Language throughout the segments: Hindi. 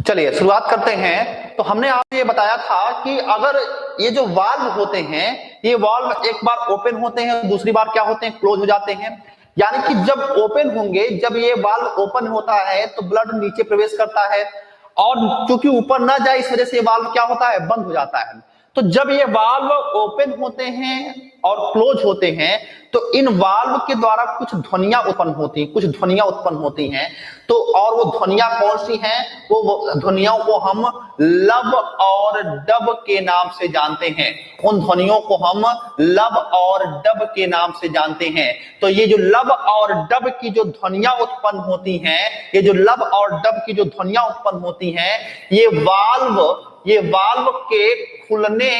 चलिए शुरुआत करते हैं। तो हमने आपको ये बताया था कि अगर ये जो वाल्व होते हैं, ये वाल्व एक बार ओपन होते हैं, दूसरी बार क्या होते हैं, क्लोज हो जाते हैं। यानी कि जब ओपन होंगे, जब ये वाल्व ओपन होता है तो ब्लड नीचे प्रवेश करता है, और चूंकि ऊपर ना जाए इस वजह से ये वाल्व क्या होता है, बंद हो जाता है। तो जब ये वाल्व ओपन होते हैं और क्लोज होते हैं तो इन वाल्व के द्वारा कुछ ध्वनियां उत्पन्न होती हैं, कुछ ध्वनियां उत्पन्न होती हैं। तो और वो ध्वनियां कौन सी हैं? वो ध्वनियों को हम लब और डब के नाम से जानते हैं। उन ध्वनियों को हम लब और डब के नाम से जानते हैं। तो ये जो लब और डब की जो ध्वनियां उत्पन्न होती हैं, ये जो लब और डब की जो ध्वनियां उत्पन्न होती हैं, ये वाल्व के खुलने,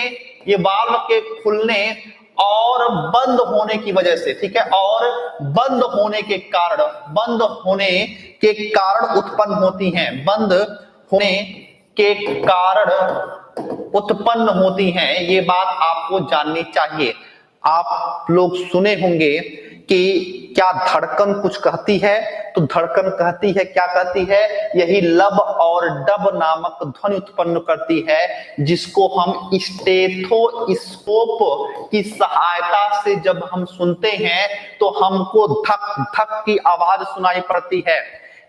ये वाल्व के खुलने और बंद होने की वजह से, ठीक है, और बंद होने के कारण उत्पन्न होती हैं, बंद होने के कारण उत्पन्न होती हैं। ये बात आपको जाननी चाहिए। आप लोग सुने होंगे कि क्या धड़कन कुछ कहती है, तो धड़कन कहती है, क्या कहती है, यही लब और डब नामक ध्वनि उत्पन्न करती है, जिसको हम स्टेथोस्कोप की सहायता से जब हम सुनते हैं तो हमको धक धक की आवाज सुनाई पड़ती है।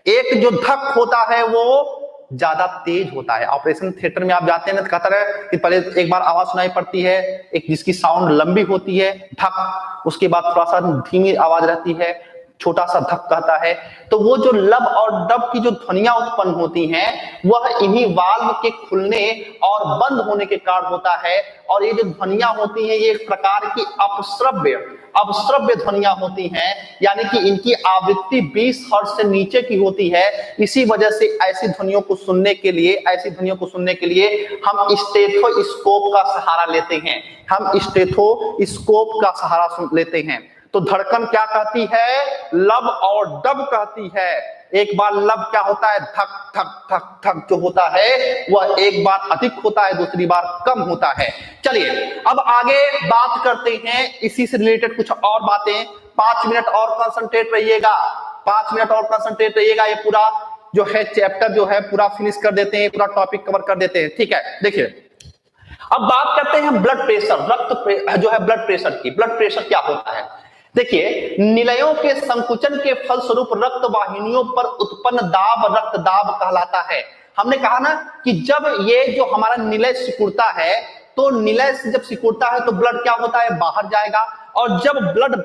एक जो धक होता है वो ज्यादा तेज होता है। ऑपरेशन थिएटर में आप जाते हैं ना, तो कहता है कि पहले एक बार आवाज सुनाई पड़ती है, एक जिसकी साउंड लंबी होती है धक, उसके बाद थोड़ा सा धीमी आवाज रहती है, छोटा सा धक कहता है। तो वो जो लब और डब की जो ध्वनियां उत्पन्न होती हैं, वह इन्हीं वाल्व के खुलने और बंद होने के कारण होता है। और ये जो ध्वनियां होती हैं, ये एक प्रकार की अपश्रव्य ध्वनियां होती हैं, यानी कि इनकी आवृत्ति 20 हर्ट्ज से नीचे की होती है। इसी वजह से ऐसी ध्वनियों को सुनने के लिए हम स्टेथोस्कोप का सहारा लेते हैं। तो धड़कन क्या कहती है? लब और डब कहती है। एक बार लब क्या होता है, धक धक धक धक जो होता है वह एक बार अधिक होता है, दूसरी बार कम होता है। चलिए अब आगे बात करते हैं इसी से रिलेटेड कुछ और बातें। 5 मिनट और कंसंट्रेट रहिएगा, 5 मिनट और कंसंट्रेट रहिएगा। ये पूरा जो है चैप्टर जो है पूरा फिनिश कर देते हैं, पूरा टॉपिक कवर कर देते हैं, ठीक है। देखिए अब बात करते हैं ब्लड प्रेशर, जो है ब्लड प्रेशर की। ब्लड प्रेशर क्या होता है? देखिए, निलयों के संकुचन के फलस्वरूप रक्त वाहिनियों पर उत्पन्न दाब रक्त दाब कहलाता है। हमने कहा ना कि जब ये जो हमारा निलय सिकुड़ता है, तो निलय से जब सिकुड़ता है तो ब्लड क्या होता है, बाहर जाएगा। और जब ब्लड जब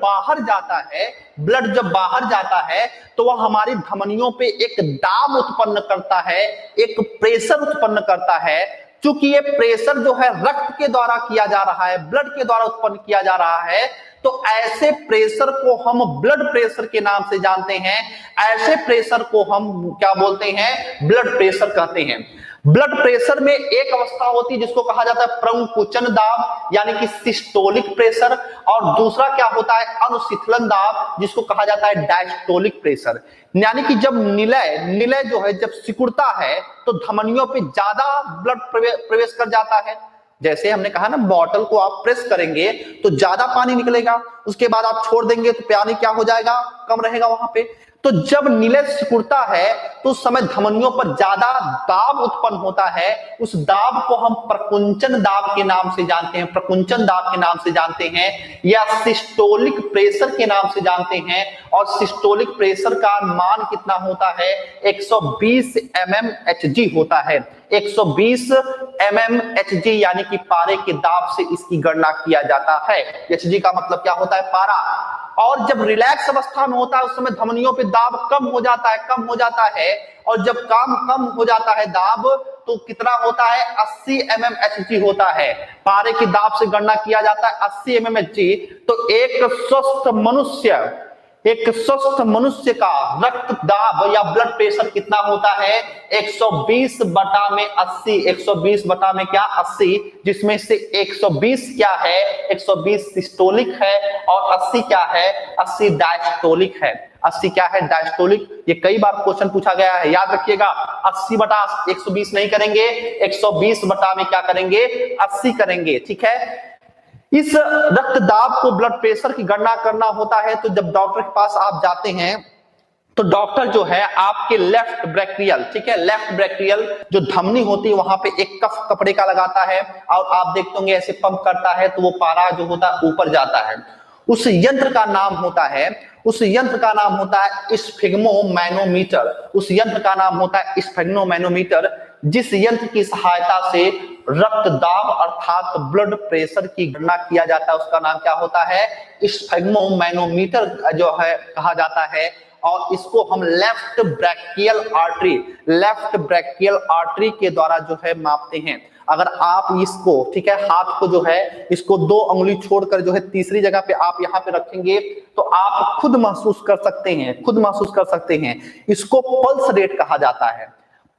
बाहर जाता है तो वह हमारी धमनियों पे एक दाब उत्पन्न करता है, एक प्रेशर उत्पन्न करता है। चूंकि ये प्रेशर जो है रक्त के द्वारा किया जा रहा है, ब्लड के द्वारा उत्पन्न किया जा रहा है, तो ऐसे प्रेशर को हम ब्लड प्रेशर के नाम से जानते हैं। ऐसे प्रेशर को हम क्या बोलते हैं, ब्लड प्रेशर कहते हैं। ब्लड प्रेशर में एक अवस्था होती है जिसको कहा जाता है प्रंकुचन दाब, यानी कि सिस्टोलिक प्रेशर, और दूसरा क्या होता है, अनुशीतलन दाब, जिसको कहा जाता है डायस्टोलिक प्रेशर। यानी कि जब निलय जो है जब सिकुड़ता है तो धमनियों पे ज्यादा ब्लड प्रवेश कर जाता है। जैसे हमने कहा ना, बॉटल को आप प्रेस करेंगे तो ज्यादा पानी निकलेगा, उसके बाद आप छोड़ देंगे तो पानी क्या हो जाएगा, कम रहेगा वहां पे। तो जब निलय सिकुड़ता है तो उस समय धमनियों पर ज्यादा दाब उत्पन्न होता है। उस दाब को हम प्रकुंचन दाब के नाम से जानते हैं, प्रकुंचन दाब के नाम से जानते हैं, या सिस्टोलिक प्रेशर के नाम से जानते हैं। और सिस्टोलिक प्रेशर का मान कितना होता है, 120 mmHg होता है। 120 mmHg यानी कि पारे के दाब से इसकी गणना किया जाता है। Hg का मतलब क्या होता है, पारा। और जब रिलैक्स अवस्था में होता है उस समय धमनियों पे दाब कम हो जाता है, और जब कम हो जाता है दाब तो कितना होता है, 80 mmHg होता है। पारे की दाब से गणना किया जाता है 80 mmHg। तो एक स्वस्थ मनुष्य का रक्त दाब या ब्लड प्रेशर कितना होता है, 120/80। 120/80, जिसमें से 120 क्या है, 120 सिस्टोलिक है, और 80 क्या है, 80 डायस्टोलिक है। 80 क्या है, डायस्टोलिक। ये कई बार क्वेश्चन पूछा गया है, याद रखिएगा। 80/120 नहीं करेंगे, 120 में क्या करेंगे, 80 करेंगे, ठीक है। इस रक्त दाब को, ब्लड प्रेशर की गणना करना होता है तो जब डॉक्टर के पास आप जाते हैं तो डॉक्टर जो है आपके लेफ्ट ब्रैकियल, ठीक है, लेफ्ट ब्रैकियल जो धमनी होती है वहां पे एक कफ कपड़े का लगाता है और आप देखते होंगे ऐसे पंप करता है तो वो पारा जो होता है ऊपर जाता है। उस यंत्र का नाम होता है, उस यंत्र का नाम होता है स्फिग्मोमैनोमीटर। उस यंत्र का नाम होता है स्फिग्मोमैनोमीटर, जिस यंत्र की सहायता से रक्तदाब अर्थात ब्लड प्रेशर की गणना किया जाता है उसका नाम क्या होता है, स्फिग्मोमैनोमीटर जो है कहा जाता है। और इसको हम left brachial artery, left brachial artery के द्वारा जो है मापते हैं। अगर आप इसको, ठीक है, हाथ को जो है इसको 2 अंगुली छोड़कर जो है तीसरी जगह पे आप यहाँ पे रखेंगे तो आप खुद महसूस कर सकते हैं, खुद महसूस कर सकते हैं। इसको पल्स रेट कहा जाता है।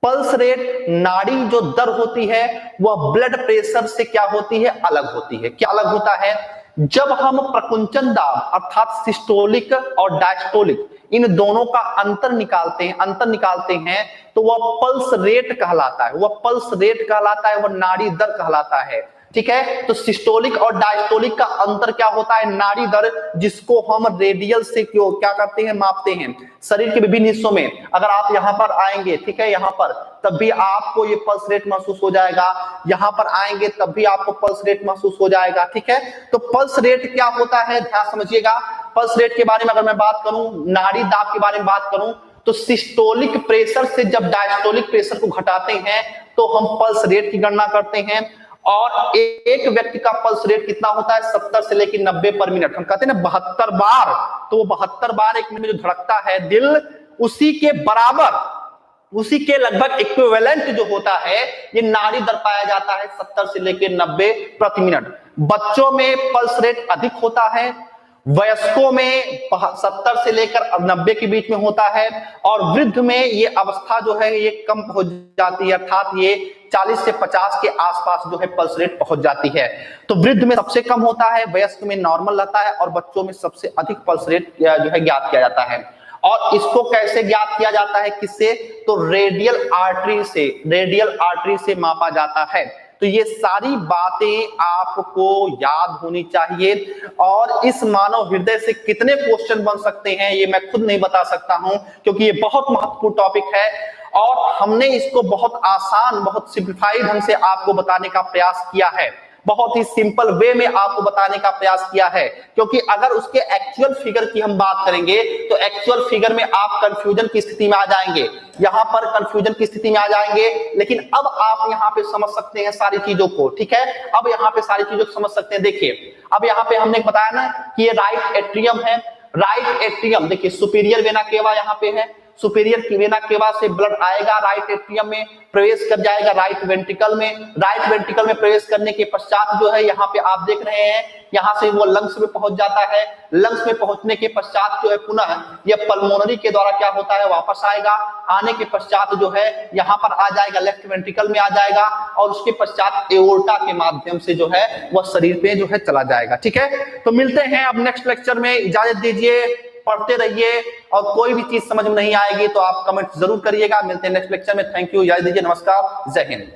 पल्स रेट नाड़ी जो दर होती है वह ब्लड प्रेशर से क्या होती है, अलग होती है। क्या अलग होता है, जब हम प्रकुंचन दाब अर्थात सिस्टोलिक और डायस्टोलिक इन दोनों का अंतर निकालते हैं तो वह पल्स रेट कहलाता है, वह पल्स रेट कहलाता है, वह नाड़ी दर कहलाता है। ठीक है, तो सिस्टोलिक और डायस्टोलिक का अंतर क्या होता है, नाड़ी दर, जिसको हम रेडियल से क्यों क्या करते हैं, मापते हैं शरीर के विभिन्न हिस्सों में। अगर आप यहाँ पर आएंगे, ठीक है, यहाँ पर तब भी आपको ये पल्स रेट महसूस हो जाएगा, यहाँ पर आएंगे तब भी आपको पल्स रेट महसूस हो जाएगा। ठीक है, तो पल्स रेट क्या होता है ध्यान समझिएगा। पल्स रेट के बारे में अगर मैं बात करूं, नाड़ी दाब के बारे में बात करूं, तो सिस्टोलिक प्रेशर से जब डायस्टोलिक प्रेशर को घटाते हैं तो हम पल्स रेट की गणना करते हैं। और एक व्यक्ति का पल्स रेट कितना होता है, 70 से लेकर 90 पर मिनट। हम कहते हैं ना 72 बार, तो वो 72 बार एक मिनट में जो धड़कता है दिल, उसी के बराबर, उसी के लगभग इक्विवेलेंट जो होता है ये नाड़ी दर पाया जाता है 70 से लेकर 90 प्रति मिनट। बच्चों में पल्स रेट अधिक होता है, वयस्कों में 70 से लेकर 90 के बीच में होता है, और वृद्ध में ये अवस्था जो है ये कम हो जाती है, अर्थात ये 40 से 50 के आसपास जो है पल्स रेट पहुंच जाती है। तो वृद्ध में सबसे कम होता है, वयस्क में नॉर्मल रहता है, और बच्चों में सबसे अधिक पल्स रेट जो है ज्ञात किया जाता है। और इसको कैसे ज्ञात किया जाता है, किससे, तो रेडियल आर्टरी से, रेडियल आर्टरी से मापा जाता है। तो ये सारी बातें आपको याद होनी चाहिए। और इस मानव हृदय से कितने क्वेश्चन बन सकते हैं ये मैं खुद नहीं बता सकता हूं, क्योंकि ये बहुत महत्वपूर्ण टॉपिक है और हमने इसको बहुत आसान, बहुत सिंप्लीफाइड ढंग से आपको बताने का प्रयास किया है, बहुत ही सिंपल वे में आपको बताने का प्रयास किया है। क्योंकि अगर उसके एक्चुअल फिगर की हम बात करेंगे तो एक्चुअल फिगर में आप कंफ्यूजन की स्थिति में आ जाएंगे, यहां पर कंफ्यूजन की स्थिति में आ जाएंगे। लेकिन अब आप यहां पे समझ सकते हैं सारी चीजों को, ठीक है, अब यहां पे सारी चीजों को समझ सकते हैं। देखिए अब यहां पे हमने बताया ना कि ये राइट एट्रियम है, राइट एट्रियम, देखिए सुपीरियर वेना केवा यहां पे है, सुपीरियर की वेना केवा से ब्लड आएगा राइट एट्रियम में, प्रवेश कर जाएगा राइट वेंट्रिकल में, राइट वेंट्रिकल में प्रवेश करने के पश्चात जो है यहाँ पे आप देख रहे हैं यहाँ से वो लंग्स में पहुंच जाता है, लंग्स में पहुंचने के पश्चात जो है पुनः ये पल्मोनरी के द्वारा क्या होता है वापस आएगा, आने के पश्चात जो है यहाँ पर आ जाएगा लेफ्ट वेंट्रिकल में आ जाएगा, और उसके पश्चात एओर्टा के माध्यम से जो है वह शरीर पे जो है चला जाएगा। ठीक है, तो मिलते हैं अब नेक्स्ट लेक्चर में, इजाजत दीजिए, पढ़ते रहिए, और कोई भी चीज समझ में नहीं आएगी तो आप कमेंट जरूर करिएगा। मिलते हैं नेक्स्ट लेक्चर में, थैंक यू, इजाजत दीजिए, नमस्कार, जय हिंद।